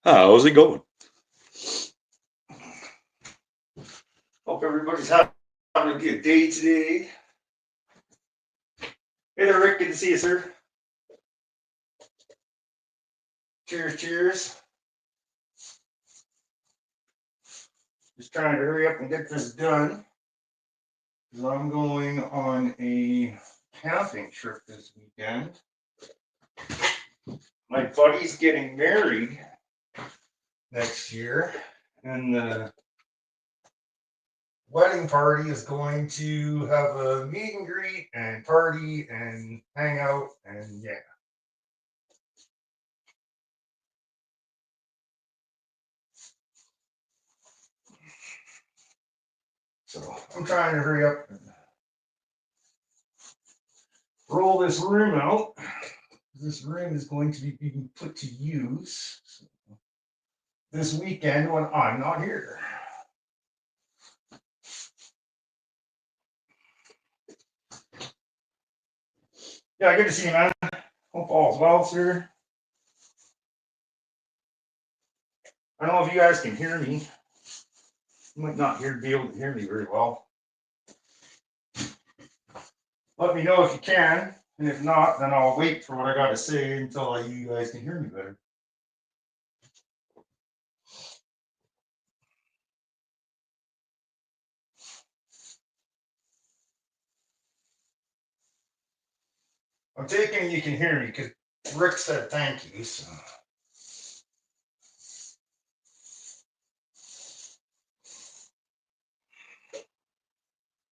How's it going? Hope everybody's having a good day today. Hey there, Rick. Good to see you, sir. Cheers, cheers. Just trying to hurry up and get this done. Because I'm going on a camping trip this weekend. My buddy's getting married next year, and the wedding party is going to have a meet and greet and party and hang out, and yeah. So I'm trying to hurry up and roll this room out. This room is going to be being put to use this weekend when I'm not here. Yeah, good to see you, man. Hope all's well, sir. I don't know if you guys can hear me. You might not be able to hear me very well. Let me know if you can, and if not, then I'll wait for what I got to say until you guys can hear me better. I'm taking you can hear me because Rick said thank you. So.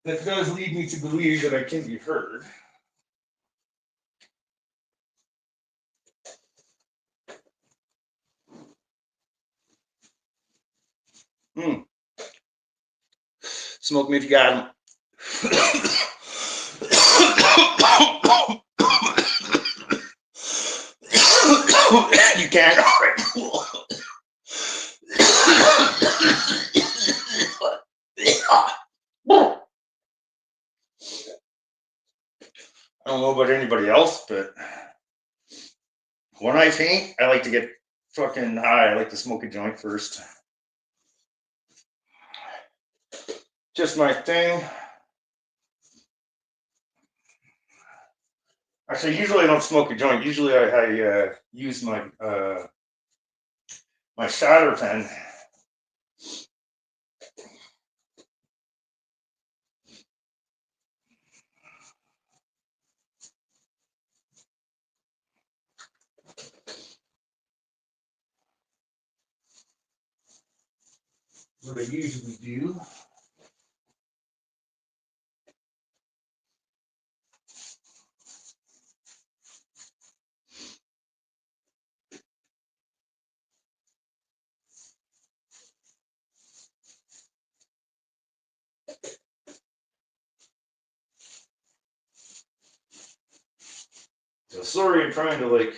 That does lead me to believe that I can be heard. Smoke me if you got them. You can't. I don't know about anybody else, but when I faint, I like to get fucking high. I like to smoke a joint first. Just my thing. Actually, usually I don't smoke a joint. Usually I use my my shatter pen. What I usually do. So sorry, I'm trying to like.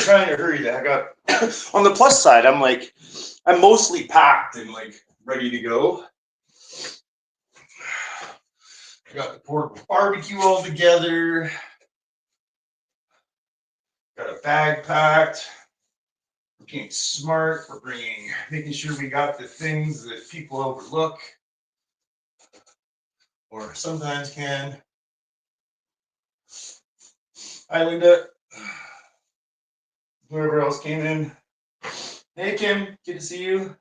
Trying to hurry the heck up. On the plus side, I'm mostly packed and like ready to go. I got the portable barbecue all together. Got a bag packed. We're being smart. We're making sure we got the things that people overlook or sometimes can. Hi, Linda. Whoever else came in. Hey, Kim. Good to see you.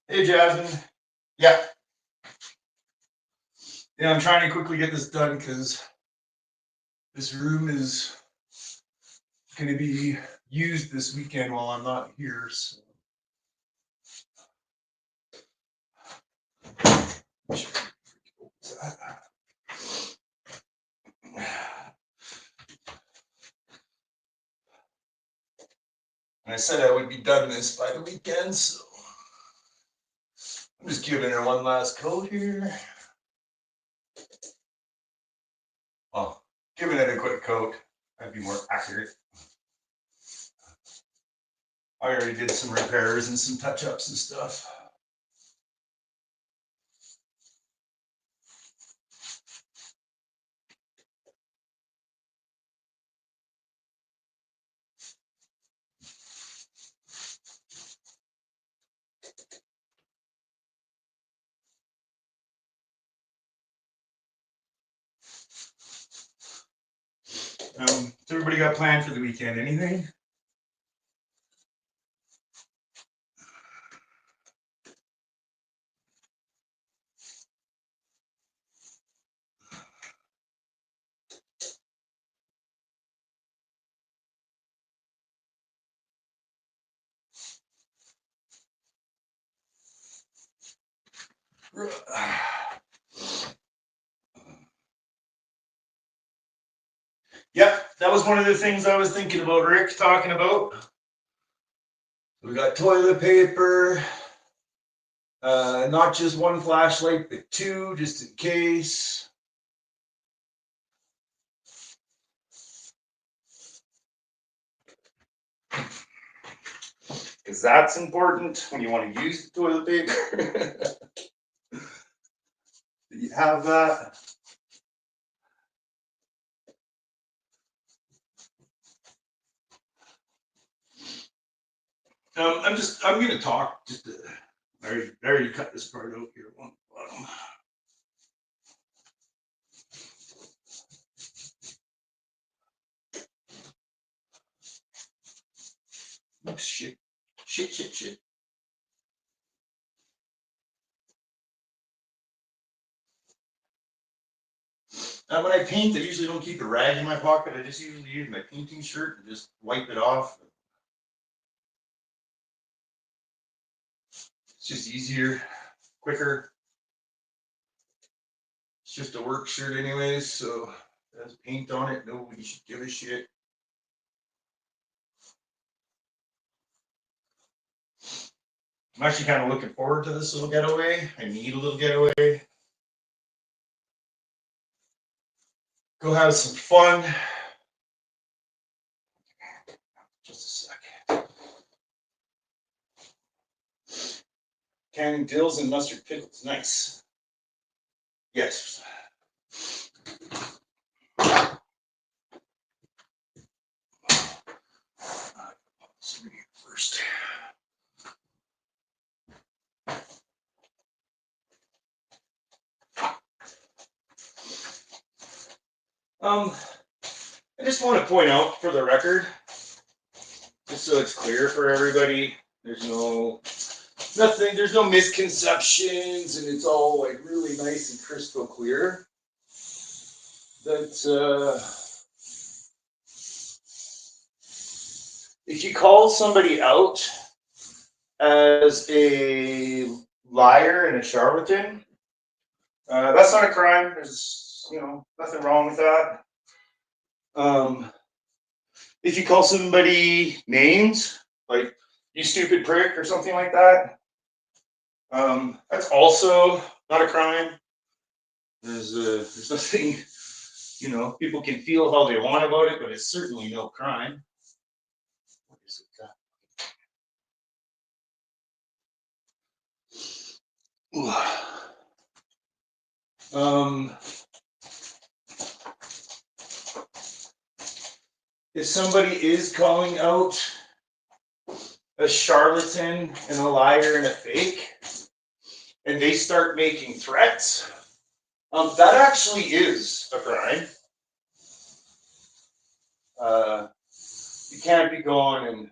Hey, Jasmine. Yeah. Yeah, I'm trying to quickly get this done because this room is going to be used this weekend while I'm not here. So. I said I would be done this by the weekend, so I'm just giving her one last coat here. Well, giving it a quick coat. That'd be more accurate. I already did some repairs and some touch-ups and stuff. What's everybody got planned for the weekend? Anything? Yep, that was one of the things I was thinking about, Rick, talking about. We got toilet paper, not just one flashlight, but two, just in case. Because that's important when you want to use the toilet paper. You have that. I'm going to talk. I already cut this part out here. One bottom. Oh, shit. Shit. When I paint, I usually don't keep a rag in my pocket. I just usually use my painting shirt and just wipe it off. It's just easier, quicker. It's just a work shirt anyways, so it has paint on it. Nobody should give a shit. I'm actually kind of looking forward to this little getaway. I need a little getaway. Go have some fun. Just a second. Canning dills and mustard pickles. Nice. Yes. First. I just want to point out for the record, just so it's clear for everybody, there's no misconceptions, and it's all like really nice and crystal clear. That if you call somebody out as a liar and a charlatan, that's not a crime. There's nothing wrong with that. If you call somebody names like "you stupid prick" or something like that, that's also not a crime. There's nothing, people can feel how they want about it, but it's certainly no crime. What is it? If somebody is calling out a charlatan and a liar and a fake, and they start making threats, that actually is a crime. You can't be going and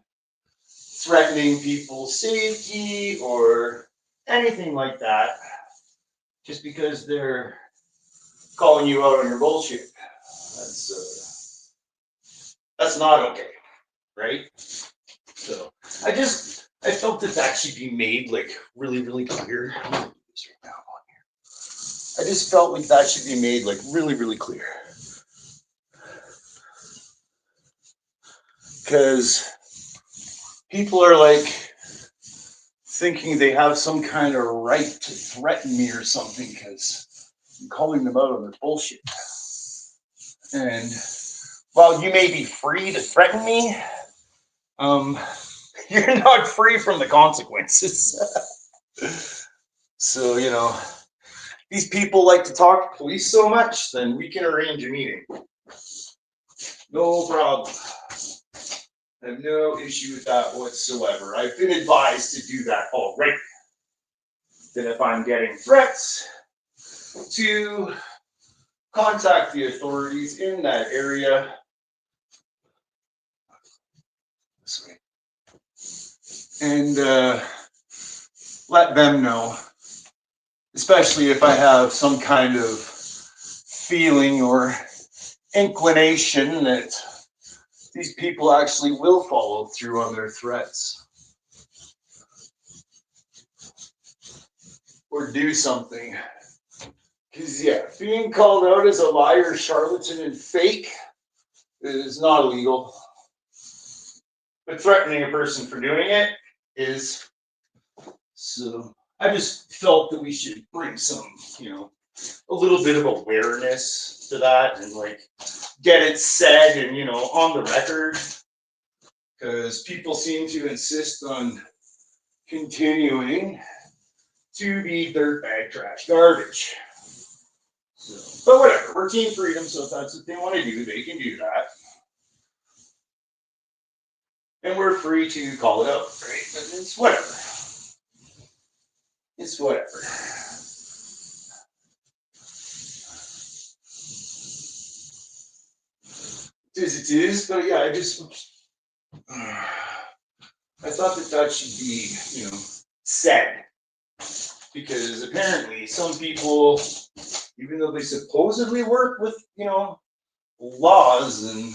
threatening people's safety or anything like that just because they're calling you out on your bullshit. That's not okay, right? So I felt that should be made like really, really clear. I'm gonna do this right now on here. I just felt like that should be made like really, really clear. Because people are like thinking they have some kind of right to threaten me or something because I'm calling them out on their bullshit. And while you may be free to threaten me, you're not free from the consequences. So, these people like to talk to police so much, then we can arrange a meeting. No problem. I have no issue with that whatsoever. I've been advised to do that already. That if I'm getting threats, to contact the authorities in that area and let them know, especially if I have some kind of feeling or inclination that these people actually will follow through on their threats or do something. Because, yeah, being called out as a liar, charlatan, and fake is not illegal. But threatening a person for doing it is. So I just felt that we should bring some, a little bit of awareness to that and like get it said and, on the record. Because people seem to insist on continuing to be dirtbag trash garbage. So, but whatever, we're Team Freedom, so if that's what they want to do, they can do that. And we're free to call it out, right? But it's whatever. It's whatever. It is, but yeah, I thought that should be, said. Because apparently some people, even though they supposedly work with, laws and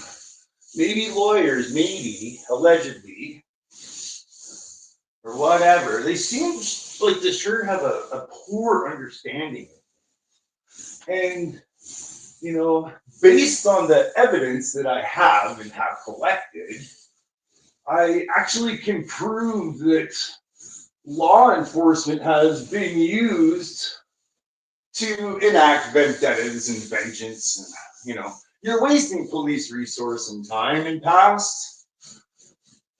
maybe lawyers, maybe, allegedly, or whatever, they seem like they sure have a poor understanding. And, based on the evidence that I have and have collected, I actually can prove that law enforcement has been used to enact vendettas and vengeance. And, you're wasting police resource and time and past.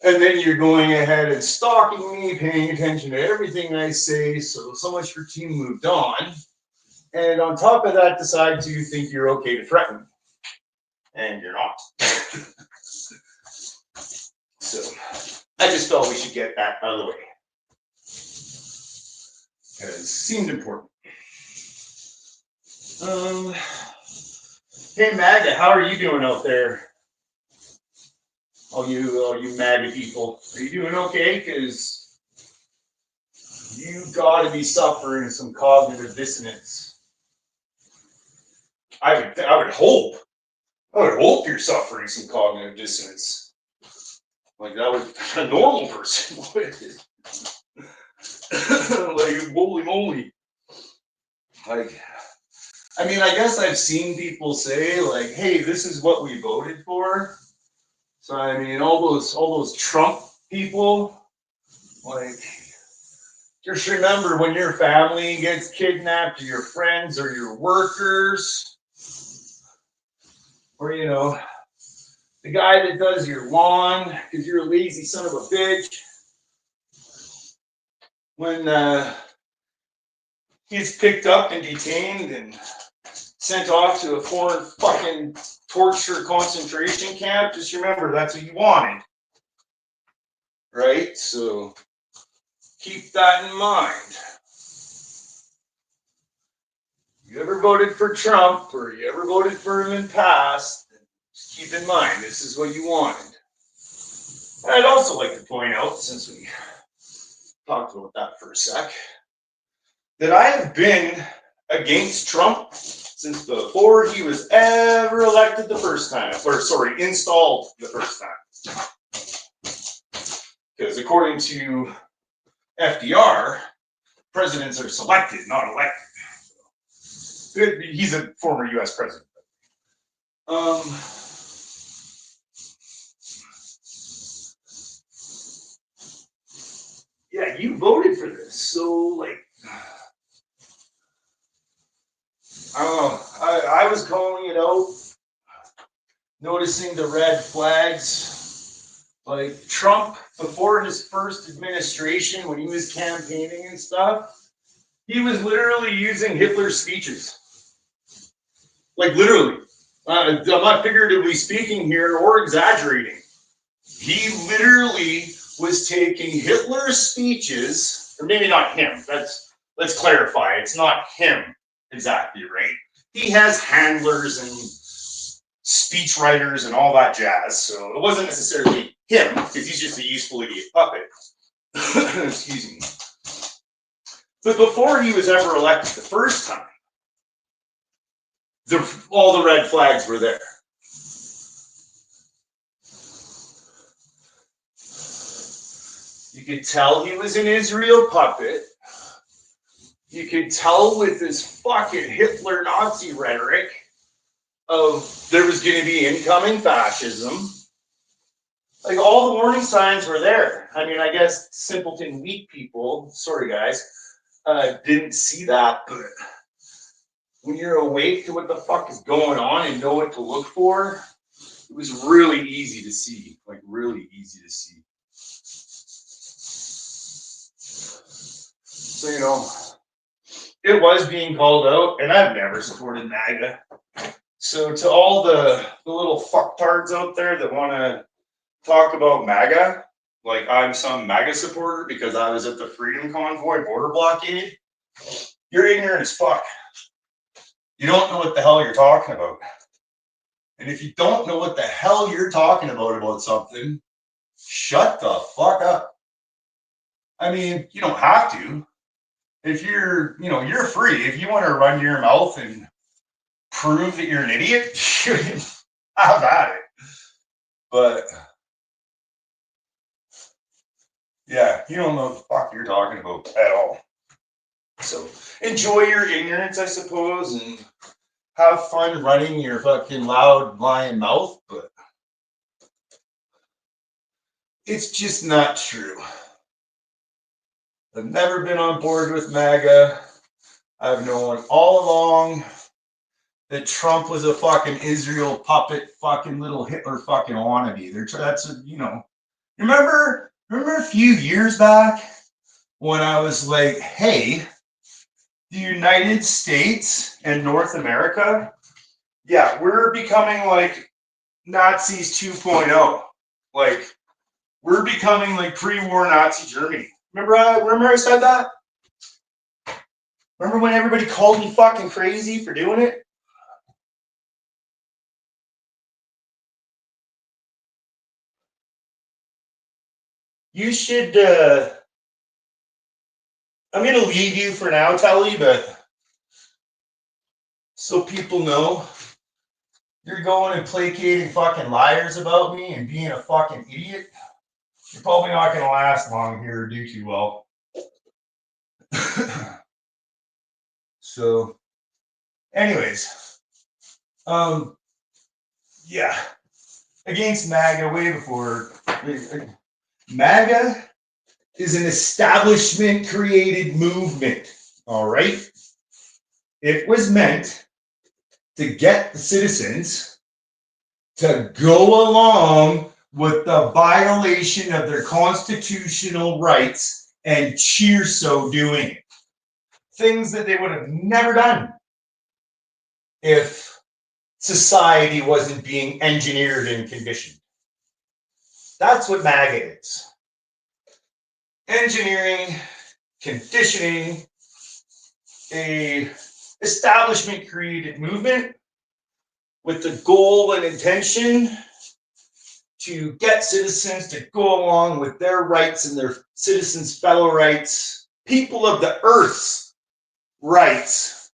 And then you're going ahead and stalking me, paying attention to everything I say. So much for Team Moved On. And on top of that, decide to think you're okay to threaten me. And you're not. So I just thought we should get that out of the way. Because it seemed important. Hey MAGA, how are you doing out there? All you MAGA people, are you doing okay? Because you got to be suffering some cognitive dissonance. I would hope you're suffering some cognitive dissonance. Like that would a normal person would. Like holy moly. Like, I mean, I guess I've seen people say like, "Hey, this is what we voted for." So I mean, all those Trump people, like, just remember when your family gets kidnapped, or your friends, or your workers, or the guy that does your lawn because you're a lazy son of a bitch. When he's picked up and detained and sent off to a foreign fucking torture concentration camp, just remember that's what you wanted. Right? So keep that in mind. You ever voted for Trump or you ever voted for him in the past, just keep in mind this is what you wanted. And I'd also like to point out, since we talked about that for a sec, that I have been against Trump since before he was ever elected the first time, installed the first time. Because according to FDR, presidents are selected, not elected. He's a former U.S. president. Yeah, you voted for this, so like, I don't know. I was calling it out, noticing the red flags. Like Trump, before his first administration, when he was campaigning and stuff, he was literally using Hitler's speeches. Like literally. I'm not figuratively speaking here or exaggerating. He literally was taking Hitler's speeches, or maybe not him. Let's clarify. It's not him exactly, right? He has handlers and speechwriters and all that jazz. So it wasn't necessarily him, because he's just a useful idiot puppet. Excuse me. But before he was ever elected the first time, all the red flags were there. You could tell he was an Israel puppet. You could tell with his fucking Hitler Nazi rhetoric of there was going to be incoming fascism. Like, all the warning signs were there. I mean, I guess simpleton weak people, sorry guys, didn't see that, but when you're awake to what the fuck is going on and know what to look for, it was really easy to see. Like, really easy to see. So, you know, it was being called out, and I've never supported MAGA. So to all the little fucktards out there that want to talk about MAGA, like I'm some MAGA supporter because I was at the Freedom Convoy border blockade, you're ignorant as fuck. You don't know what the hell you're talking about. And if you don't know what the hell you're talking about something, shut the fuck up. I mean, you don't have to. If you're, you know, you're free. If you want to run your mouth and prove that you're an idiot, have at it. But yeah, you don't know what the fuck you're talking about at all. So enjoy your ignorance, I suppose, and have fun running your fucking loud lying mouth, but it's just not true. I've never been on board with MAGA. I've known all along that Trump was a fucking Israel puppet, fucking little Hitler fucking wannabe. That's, you know, remember a few years back when I was like, hey, the United States and North America, yeah, we're becoming like Nazis 2.0. Like, we're becoming like pre-war Nazi Germany. Remember I said that? Remember when everybody called me fucking crazy for doing it? You should, I'm going to leave you for now, Telly, but so people know you're going and placating fucking liars about me and being a fucking idiot. You're probably not going to last long here or do too well. So, anyways, yeah, against MAGA way before. MAGA is an establishment created movement, all right? It was meant to get the citizens to go along with the violation of their constitutional rights and cheer so doing it. Things that they would have never done if society wasn't being engineered and conditioned. That's what MAGA is. Engineering, conditioning, a establishment created movement with the goal and intention to get citizens to go along with their rights and their citizens' fellow rights, people of the earth's rights,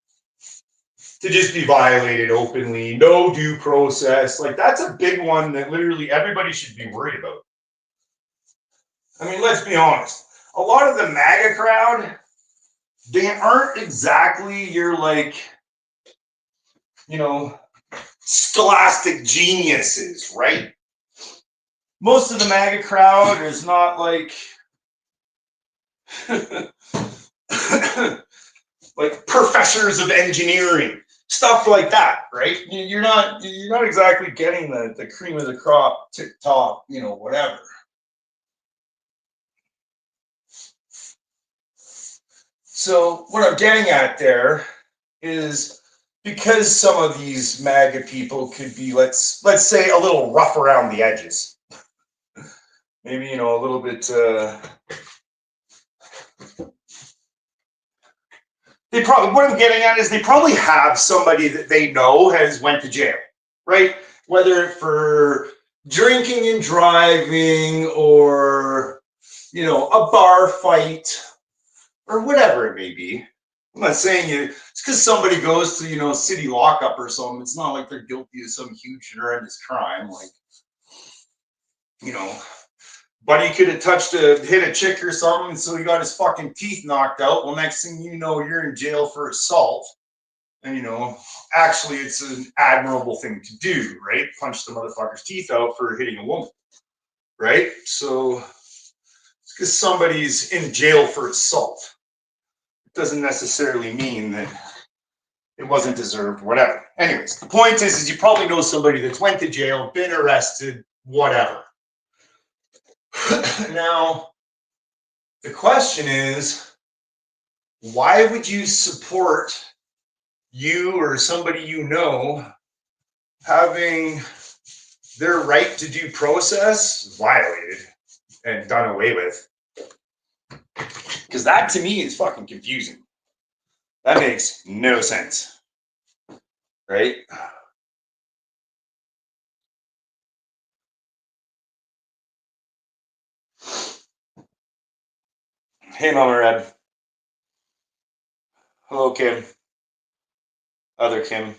to just be violated openly, no due process. Like, that's a big one that literally everybody should be worried about. I mean, let's be honest. A lot of the MAGA crowd, they aren't exactly your, like, you know, scholastic geniuses, right? Most of the MAGA crowd is not like like professors of engineering, stuff like that, right? You're not exactly getting the cream of the crop, tip top, you know, whatever. So what I'm getting at there is, because some of these MAGA people could be, let's say, a little rough around the edges. Maybe, you know, a little bit, they probably, what I'm getting at is they probably have somebody that they know has went to jail, right? Whether for drinking and driving or, you know, a bar fight or whatever it may be. I'm not saying it's because somebody goes to, you know, city lockup or something. It's not like they're guilty of some huge and horrendous crime. Like, you know, buddy could have hit a chick or something, and so he got his fucking teeth knocked out. Well, next thing you know, you're in jail for assault. And, you know, actually, it's an admirable thing to do, right? Punch the motherfucker's teeth out for hitting a woman, right? So it's because somebody's in jail for assault. It doesn't necessarily mean that it wasn't deserved, whatever. Anyways, the point is you probably know somebody that's went to jail, been arrested, whatever. Now, the question is, why would you support you or somebody you know having their right to due process violated and done away with? Because that to me is fucking confusing. That makes no sense. Right? Hey, Mama Red. Hello, Kim. Other Kim.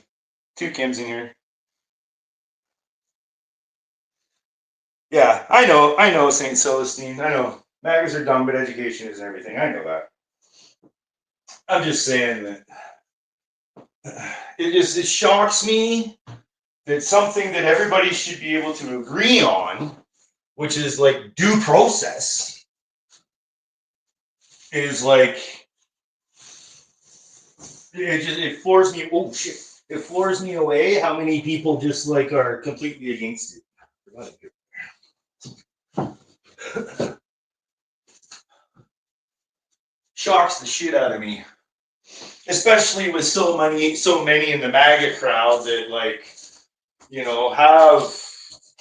Two Kims in here. Yeah, I know, St. Celestine. I know. Magas are dumb, but education is everything. I know that. I'm just saying that it shocks me that something that everybody should be able to agree on, which is like due process, is like it floors me. Oh shit! It floors me away how many people just like are completely against it. Shocks the shit out of me, especially with so many in the MAGA crowd that, like, you know, have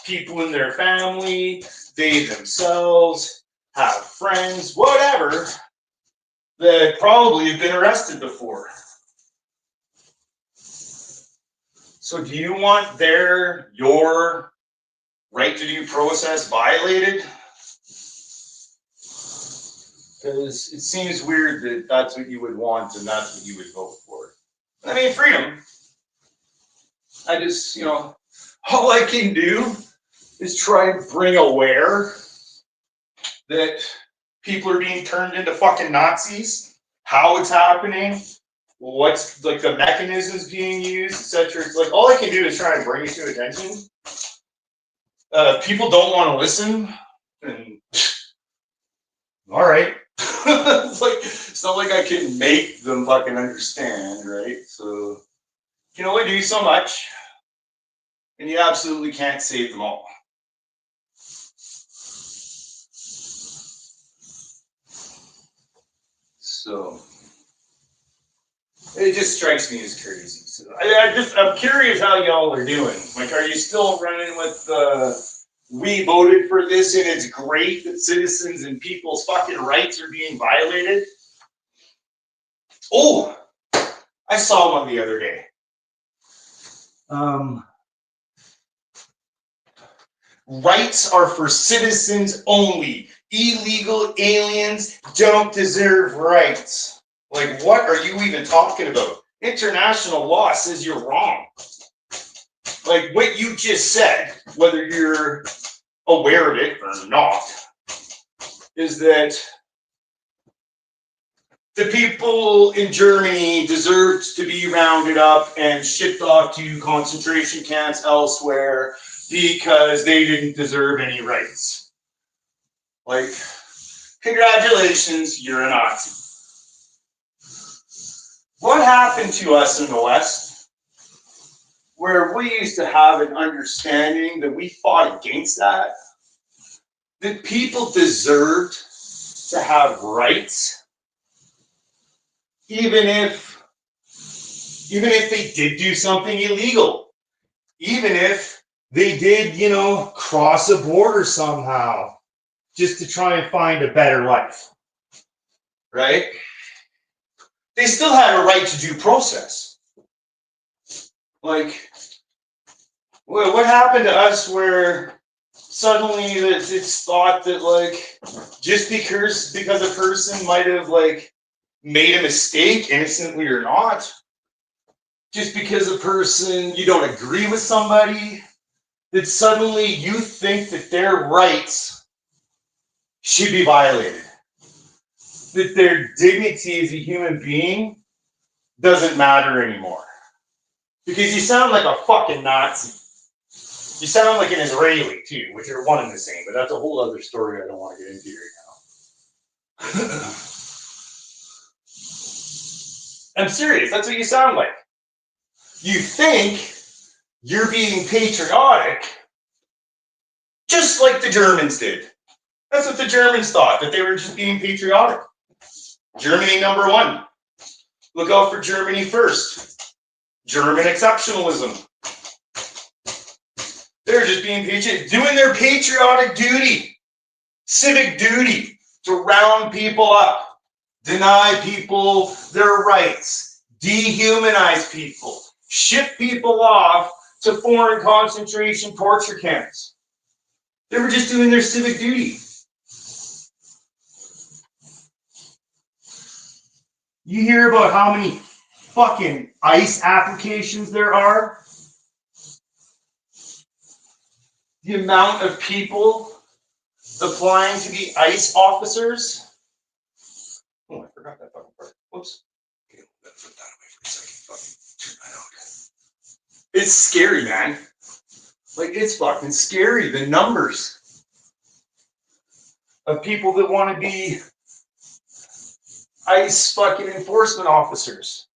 people in their family, they themselves have friends, whatever, that probably have been arrested before. So do you want your right to due process violated? Because it seems weird that that's what you would want and that's what you would vote for. I mean, freedom. I just, you know, all I can do is try and bring aware that people are being turned into fucking Nazis, how it's happening, what's like the mechanisms being used, etc. It's like all I can do is try and bring it to attention. People don't want to listen, and all right. It's not like I can make them fucking understand, right? So you can only do so much, and you absolutely can't save them all. So it just strikes me as crazy. So I'm curious how y'all are doing. Like, are you still running with we voted for this and it's great that citizens and people's fucking rights are being violated? Oh, I saw one the other day. Rights are for citizens only. Illegal aliens don't deserve rights. Like, what are you even talking about? International law says you're wrong. Like what you just said, whether you're aware of it or not, is that the people in Germany deserved to be rounded up and shipped off to concentration camps elsewhere because they didn't deserve any rights. Like, congratulations, you're a Nazi. What happened to us in the West, where we used to have an understanding that we fought against that people deserved to have rights, even if they did do something illegal, even if they did, you know, cross a border somehow just to try and find a better life, right? They still had a right to due process. Like, what happened to us where suddenly it's thought that like just because a person might have like made a mistake, innocently or not, just because a person you don't agree with somebody, that suddenly you think that their rights should be violated, that their dignity as a human being doesn't matter anymore. Because you sound like a fucking Nazi. You sound like an Israeli too, which are one and the same, but that's a whole other story I don't want to get into right now. I'm serious, that's what you sound like. You think you're being patriotic just like the Germans did. That's what the Germans thought, that they were just being patriotic. Germany number one. Look out for Germany first. German exceptionalism. They're just being patriotic, doing their patriotic duty, civic duty to round people up, deny people their rights, dehumanize people, ship people off to foreign concentration torture camps. They were just doing their civic duty. You hear about how many fucking ICE applications there are? The amount of people applying to be ICE officers. Oh, I forgot that fucking part. Whoops. Okay, let's put that away for a second. Fucking turn that out. It's scary, man. Like, it's fucking scary. The numbers of people that want to be ICE fucking enforcement officers.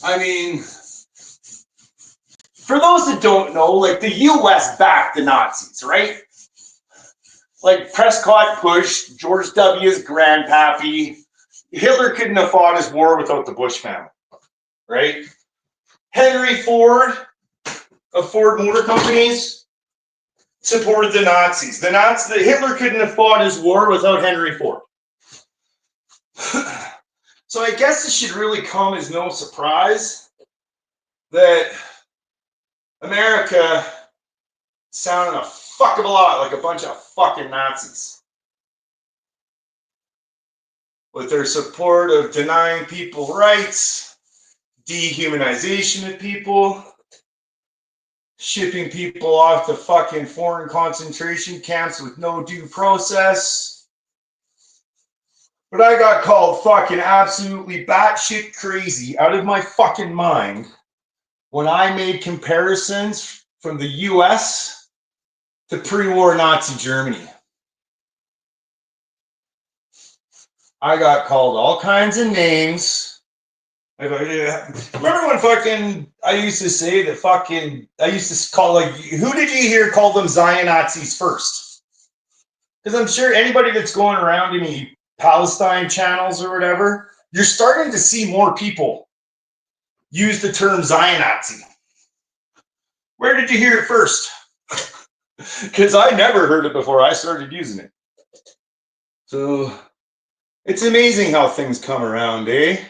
I mean, for those that don't know, like the US backed the Nazis, right? Like Prescott Bush, George W.'s grandpappy. Hitler couldn't have fought his war without the Bush family, right? Henry Ford of Ford Motor Companies supported the Nazis. Hitler couldn't have fought his war without Henry Ford. So I guess it should really come as no surprise that America sounded a fuck of a lot like a bunch of fucking Nazis. With their support of denying people rights, dehumanization of people, shipping people off to fucking foreign concentration camps with no due process. But I got called fucking absolutely batshit crazy out of my fucking mind when I made comparisons from the US to pre-war Nazi Germany. I got called all kinds of names. Remember when fucking I used to say that fucking I used to call, like, who did you hear call them Zion Nazis first? Because I'm sure anybody that's going around any Palestine channels or whatever, you're starting to see more people use the term Zion Nazi. Where did you hear it first? Because I never heard it before I started using it. So it's amazing how things come around, eh?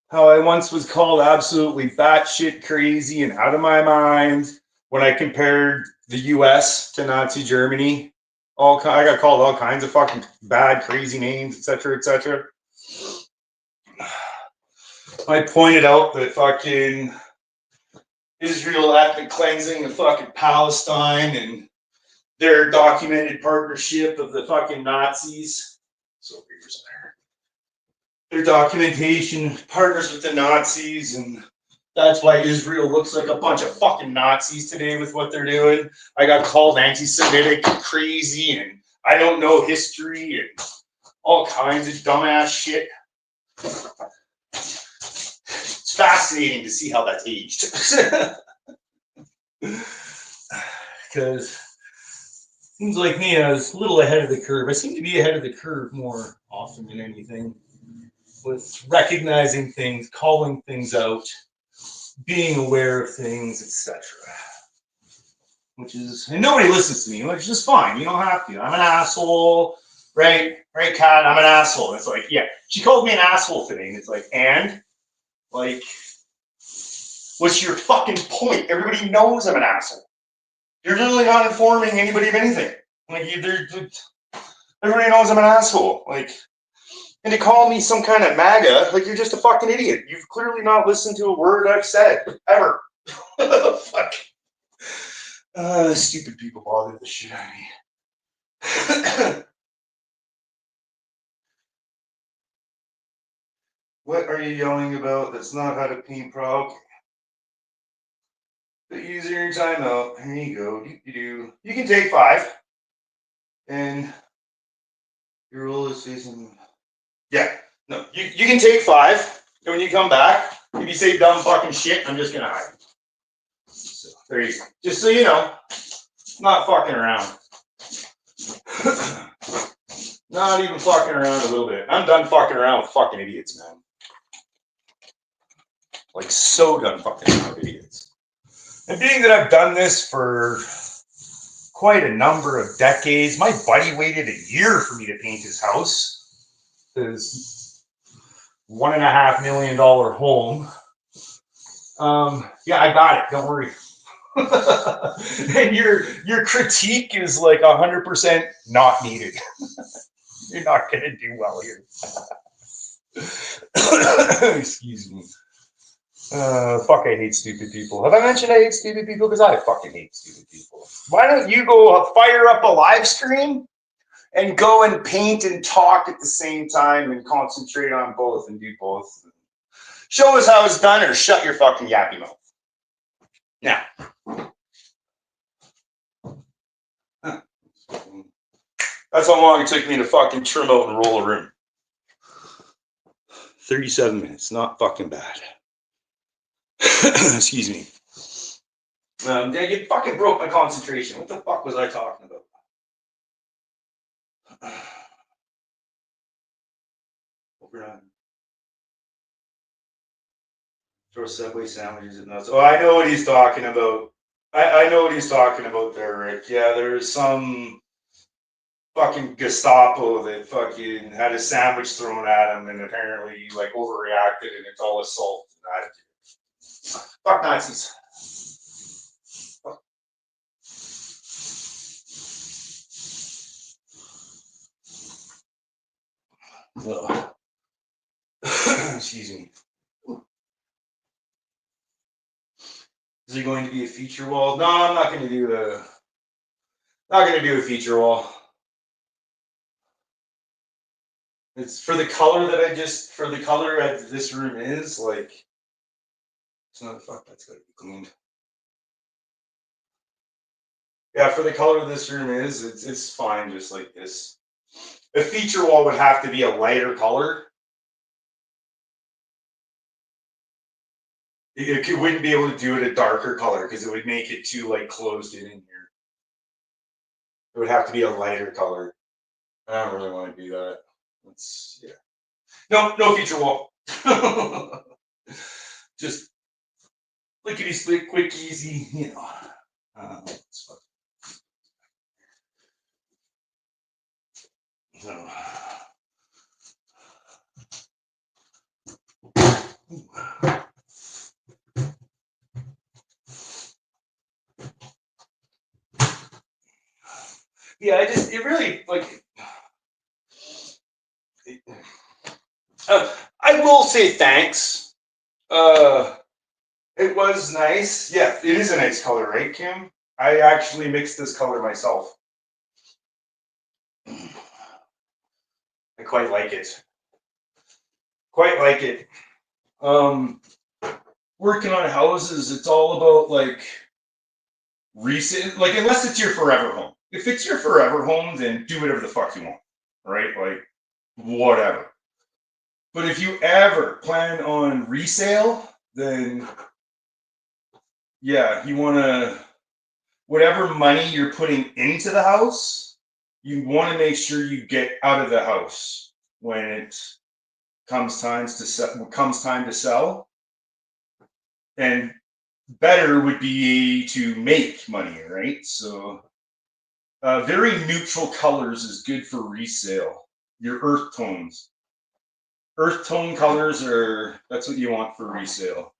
How I once was called absolutely batshit crazy and out of my mind when I compared the US to Nazi Germany. I got called all kinds of fucking bad, crazy names, etc., etc. I pointed out that fucking Israel ethnic cleansing of fucking Palestine and their documented partnership of the fucking Nazis. So here's there. Their documentation partners with the Nazis, and that's why Israel looks like a bunch of fucking Nazis today with what they're doing. I got called anti-Semitic and crazy, and I don't know history and all kinds of dumbass shit. It's fascinating to see how that's aged. Because it seems like me, I was a little ahead of the curve. I seem to be ahead of the curve more often than anything, with recognizing things, calling things out, being aware of things, etc. Which is, and nobody listens to me, which is fine. You don't have to. I'm an asshole, right? Right, Kat? I'm an asshole. It's like, yeah, she called me an asshole today, and it's like, and like, What's your fucking point? Everybody knows I'm an asshole. You're literally not informing anybody of anything. Like, everybody knows I'm an asshole. Like, and to call me some kind of MAGA, like, you're just a fucking idiot. You've clearly not listened to a word I've said, ever. Fuck. Stupid people bother the shit out of me. What are you yelling about? That's not how to paint pro. The user timeout. Here you go. You can take 5. And your role is facing. Yeah. No, you can take 5. And when you come back, if you say dumb fucking shit, I'm just gonna hide. So there you go. Just so you know, not fucking around. Not even fucking around a little bit. I'm done fucking around with fucking idiots, man. Like, so done fucking around with idiots. And being that I've done this for quite a number of decades, my buddy waited a year for me to paint his house. His $1.5 million home. Yeah, I got it. Don't worry. And your critique is like 100% not needed. You're not gonna do well here. Excuse me. Fuck, I hate stupid people. Have I mentioned I hate stupid people? Because I fucking hate stupid people. Why don't you go fire up a live stream and go and paint and talk at the same time and concentrate on both and do both? Show us how it's done or shut your fucking yappy mouth. Now. That's how long it took me to fucking trim out and roll a room. 37 minutes, not fucking bad. Excuse me. You fucking broke my concentration. What the fuck was I talking about? Throw Subway sandwiches at nuts. Oh, I know what he's talking about. I know what he's talking about there, Rick. Yeah, there's some fucking Gestapo that fucking had a sandwich thrown at him and apparently like overreacted and it's all assault and attitude. Fuck Nazis. Fuck. Excuse me. Is there going to be a feature wall? No, I'm not going to do a feature wall. It's for the color that this room is, like, it's not, fuck, that's gotta be cleaned. Yeah, for the color this room is, it's fine just like this. A feature wall would have to be a lighter color. It wouldn't be able to do it a darker color because it would make it too like closed in here. It would have to be a lighter color. I don't really want to do that. Yeah. No feature wall. Just lickety split, quick, easy, you know. So. Yeah, it really like. I will say thanks. It was nice. Yeah, it is a nice color, right, Kim? I actually mixed this color myself. I quite like it. Working on houses, it's all about like recent, like unless it's your forever home. If it's your forever home, then do whatever the fuck you want, right? Like whatever. But if you ever plan on resale, then yeah, you want to, whatever money you're putting into the house, you want to make sure you get out of the house when it comes time to sell. And better would be to make money, right? So very neutral colors is good for resale. Your earth tones. Earth tone colors that's what you want for resale.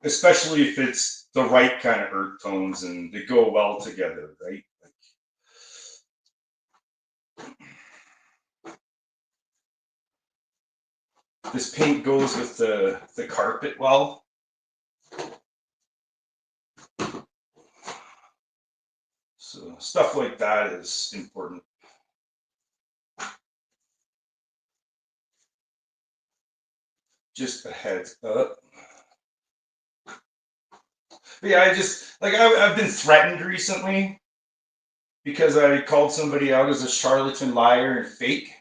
especially if it's the right kind of earth tones and they go well together, right? This paint goes with the carpet well. So stuff like that is important. Just a heads up. But yeah, I've been threatened recently because I called somebody out as a charlatan, liar, and fake.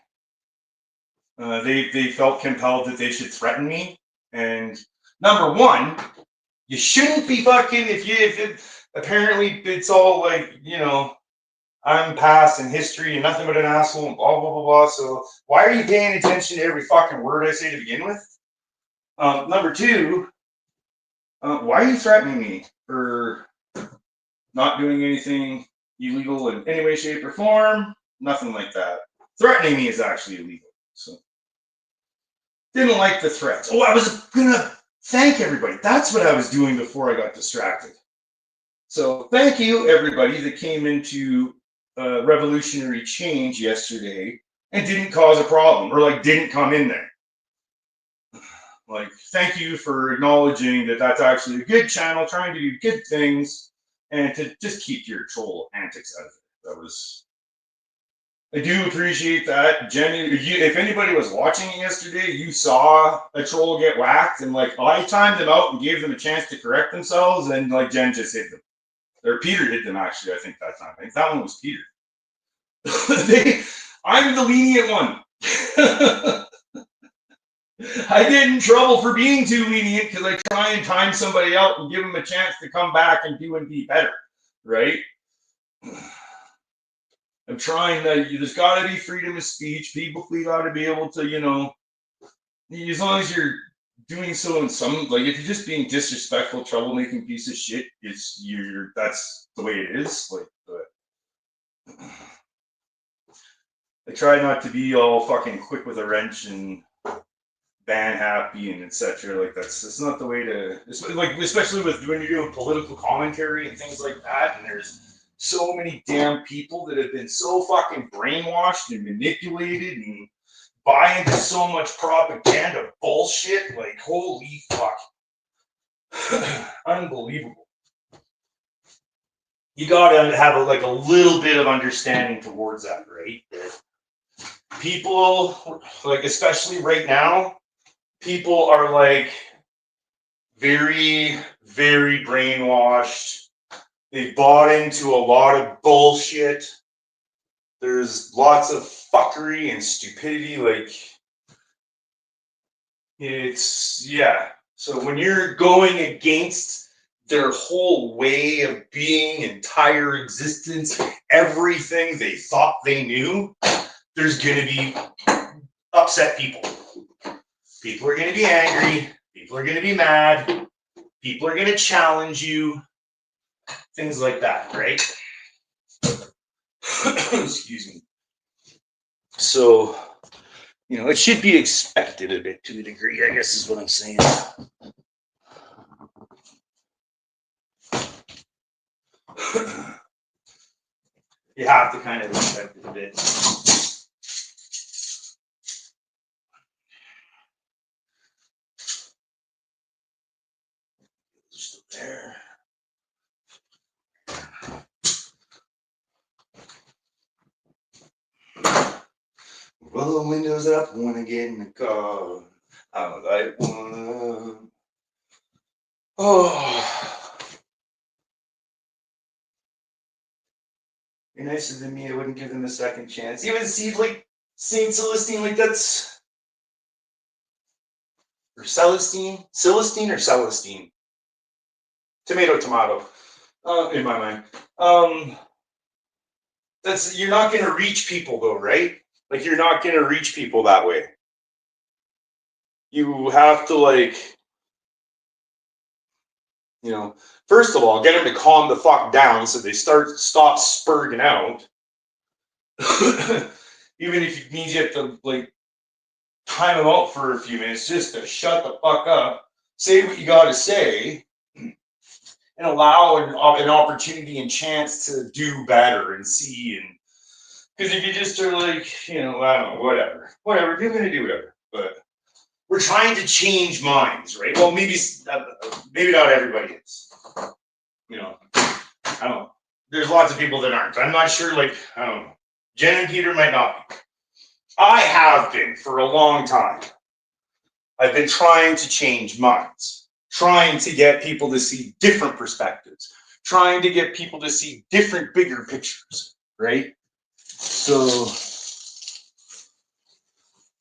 They felt compelled that they should threaten me. And number one, you shouldn't be fucking apparently it's all like, I'm past in history and nothing but an asshole and blah blah blah blah. So why are you paying attention to every fucking word I say to begin with? Number two, why are you threatening me for not doing anything illegal in any way, shape, or form? Nothing like that. Threatening me is actually illegal. So didn't like the threats. Oh, I was gonna thank everybody. That's what I was doing before I got distracted. So thank you everybody that came into revolutionary change yesterday and didn't cause a problem or like didn't come in there. Like, thank you for acknowledging that that's actually a good channel, trying to do good things, and to just keep your troll antics out of it. I do appreciate that. Jenny, if anybody was watching it yesterday, you saw a troll get whacked, and like I timed them out and gave them a chance to correct themselves, and like Jen just hit them. Or Peter hit them actually, I think that time. I think that one was Peter. I'm the lenient one. I get in trouble for being too lenient because I try and time somebody out and give them a chance to come back and do and be better, right? I'm trying that. There's got to be freedom of speech. People got to be able to, as long as you're doing so in some, like if you're just being disrespectful, troublemaking piece of shit, that's the way it is. Like, but I try not to be all fucking quick with a wrench and ban happy and etc. Like that's not the way to. Like especially with when you're doing political commentary and things like that, and there's so many damn people that have been so fucking brainwashed and manipulated and buy into so much propaganda bullshit. Like holy fuck, unbelievable. You gotta have a little bit of understanding towards that, right? People, like especially right now, people are like very, very brainwashed. They bought into a lot of bullshit. There's lots of fuckery and stupidity. Like, So when you're going against their whole way of being, entire existence, everything they thought they knew, there's going to be upset people. People are going to be angry. People are going to be mad. People are going to challenge you. Things like that, right? Excuse me. So, it should be expected a bit to a degree, I guess is what I'm saying. You have to kind of expect it a bit. Still there. Roll the windows up, wanna get in the car. I'm like one. Oh, you're nicer than me. I wouldn't give them a second chance. Even see like Saint Celestine, like that's or Celestine, Celestine or Celestine. Tomato. In my mind. You're not gonna reach people though, right? Like you're not gonna reach people that way. You have to first of all, get them to calm the fuck down so they stop spurting out. Even if it means you have to time them out for a few minutes just to shut the fuck up, say what you gotta say, and allow an opportunity and chance to do better and see. And because if you just are like, you know, I don't know, whatever, you're gonna do whatever. But we're trying to change minds, right? Well, maybe not everybody is. You know, I don't know. There's lots of people that aren't. I'm not sure. Like, I don't know. Jen and Peter might not be. I have been for a long time. I've been trying to change minds, trying to get people to see different perspectives, trying to get people to see different, bigger pictures, right? So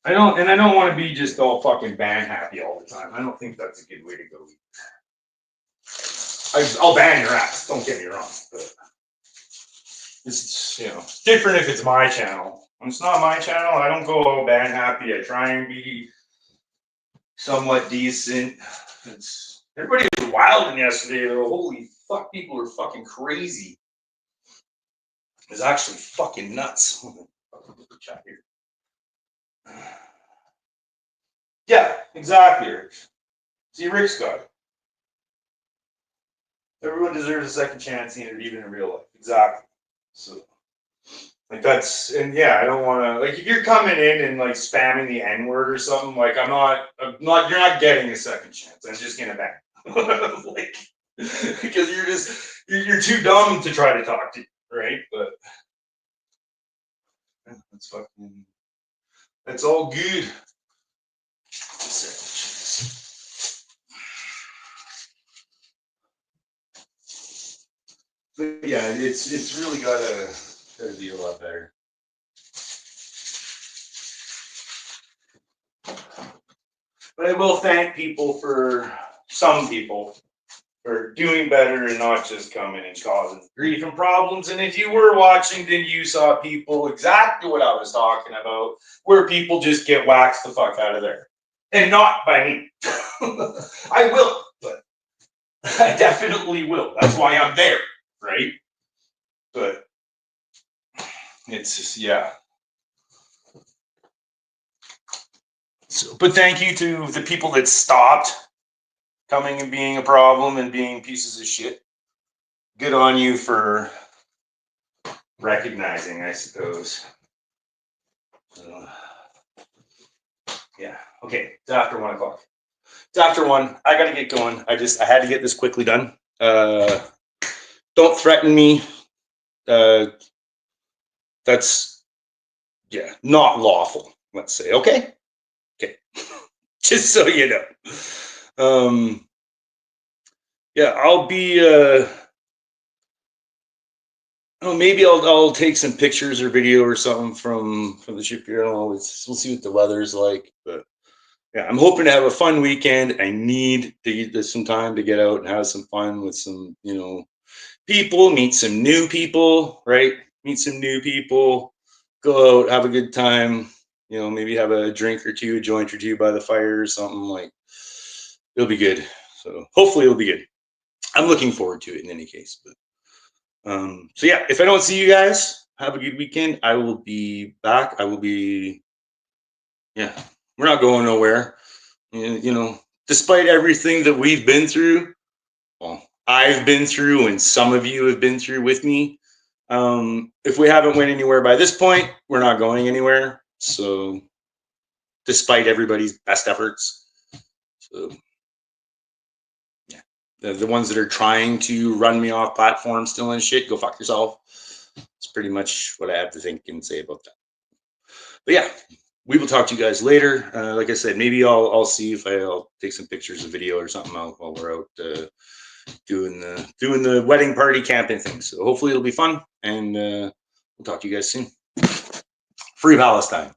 I don't want to be just all fucking ban happy all the time. I don't think that's a good way to go. I'll ban your ass, don't get me wrong, but it's, you know, different if it's my channel. When it's not my channel, I don't go all ban happy. I try and be somewhat decent. Everybody was wilding yesterday. They were, holy fuck, people are fucking crazy. It's actually fucking nuts. Chat here. Yeah, exactly, Rick. See, Rick's got it. Everyone deserves a second chance, even in real life. Exactly. So, like, that's, and yeah, I don't want to, like, if you're coming in and like spamming the N word or something, like, you're not getting a second chance. I'm just gonna ban. Like, because you're too dumb to try to talk to, right? But that's all good. But yeah, it's really gotta be a lot better. But I will thank some people for doing better and not just coming and causing grief and problems. And if you were watching, then you saw people exactly what I was talking about, where people just get waxed the fuck out of there. And not by me. I will, but I definitely will. That's why I'm there, right? But it's just, yeah. So, but thank you to the people that stopped coming and being a problem and being pieces of shit. Good on you for recognizing, I suppose. So, yeah. Okay. It's after 1 o'clock. It's after 1. I gotta get going. I had to get this quickly done. Don't threaten me. That's, yeah, not lawful, let's say. Okay. Just so you know. Yeah, I'll be oh, maybe I'll take some pictures or video or something from the shipyard. We'll see what the weather's like. But yeah, I'm hoping to have a fun weekend. I need to get some time to get out and have some fun with some, you know, people, meet some new people, right? Meet some new people, go out, have a good time, you know, maybe have a drink or two, a joint or two by the fire or something. Like, it'll be good. So hopefully it'll be good. I'm looking forward to it in any case. But so yeah, if I don't see you guys, have a good weekend. I will be back. Yeah, we're not going nowhere. You know, despite everything that we've been through, well, I've been through and some of you have been through with me. If we haven't went anywhere by this point, we're not going anywhere. So despite everybody's best efforts. So yeah, the ones that are trying to run me off platform still and shit, go fuck yourself. It's pretty much what I have to think and say about that. But yeah, we will talk to you guys later. Like I said, maybe I'll see if I'll take some pictures of video or something while we're out doing the wedding party camping thing. So hopefully it'll be fun, and we'll talk to you guys soon. Free Palestine.